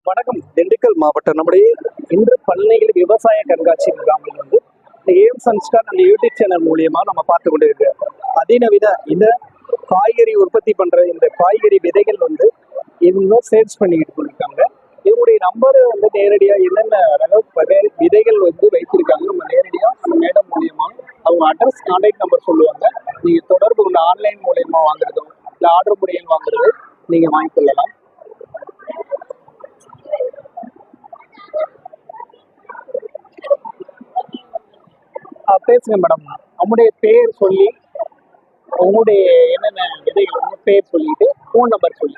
வணக்கம். திண்டுக்கல் மாவட்டம் நம்முடைய இன்று பண்ணையில் விவசாய கண்காட்சி முகாமில் வந்து இந்த ஏம் சன்ஸ்டார் அந்த யூடியூப் சேனல் மூலியமா நம்ம பார்த்து கொண்டு இருக்கிறோம். அதிநவீன இந்த காய்கறி உற்பத்தி பண்ற இந்த காய்கறி விதைகள் வந்து இவங்க சேல்ஸ் பண்ணிக்கிட்டு இருக்காங்க. இவங்களுடைய நம்பர் வந்து நேரடியா என்னென்ன வகை விதைகள் வந்து வைத்திருக்காங்க நம்ம நேரடியா அந்த மேடம் மூலியமா அவங்க அட்ரஸ் கான்டாக்ட் நம்பர் சொல்லுவாங்க. நீங்க தொடர்பு கொண்டு ஆன்லைன் மூலியமா வாங்குறதோ இல்லை ஆர்டர் முறையில் வாங்குறதோ நீங்க வாங்கிக்கொள்ளலாம். பேசுங்க மேடம். நம்முடைய பேர் சொல்லி உங்களுடைய என்னென்ன விதைகள் உங்க பேர் சொல்லிட்டு ஃபோன் நம்பர் சொல்லி